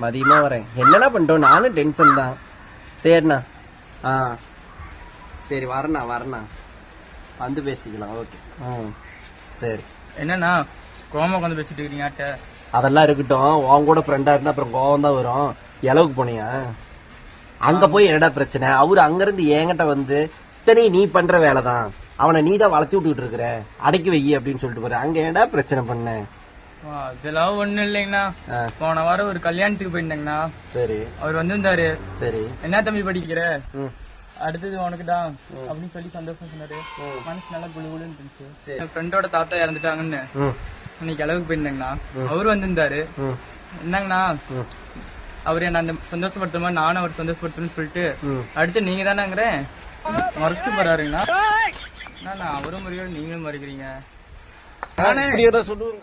மதியமா வரேன். என்னடா பண்ணிட்டோம், நானும் டென்ஷன் தான். சரிண்ணா. சரி வரண்ணா வந்து பேசிக்கலாம். ஓகே. சரி. என்னண்ணா கோமா வந்து பேசிட்டு இருக்கீங்க? அதெல்லாம் இருக்கட்டும். உன் கூட ஃப்ரெண்டா இருந்தா அப்புறம் கோவம் தான் வரும். எளவுக்கு போனியா? அங்க போய் என்னடா பிரச்சனை? அவரு அங்க இருந்து என்கிட்ட வந்து இத்தனை நீ பண்ற வேலைதான், அவனை நீ தான் வளர்த்தி விட்டுக்கிட்டு இருக்கிற, அடக்கி வை அப்படின்னு சொல்லிட்டு போற. அங்க என்னடா பிரச்சனை பண்ண? அதெல்லாம் ஒண்ணும் இல்லைங்கண்ணா. போன வாரம் ஒரு கல்யாணத்துக்கு போயிருந்தேங்கண்ணா. சரி. அவர் வந்திருந்தாரு. சரி. என்ன தம்பி படிக்கிற? அடுத்தது உனக்குதான் அப்படின்னு சொல்லி சந்தோஷம் சொன்னாரு. மனசு நல்லா குழுகுலுன்னு இருந்துச்சு. என் ஃப்ரெண்டோட தாத்தா இறந்துட்டாங்கன்னு இன்னைக்கு அளவுக்கு போயிருந்தேங்கண்ணா. அவரு வந்திருந்தாரு. என்னங்கண்ணா அவரு என்ன சந்தோஷப்படுத்துற மாதிரி நானும் அவர் சந்தோஷப்படுத்தணும்னு சொல்லிட்டு அடுத்து நீங்க தானேங்கிறேன் மறைச்சிட்டு போறாருங்கண்ணா. அவரும் மறியோட நீங்களும் மறைக்கிறீங்க. சொல்லுங்க.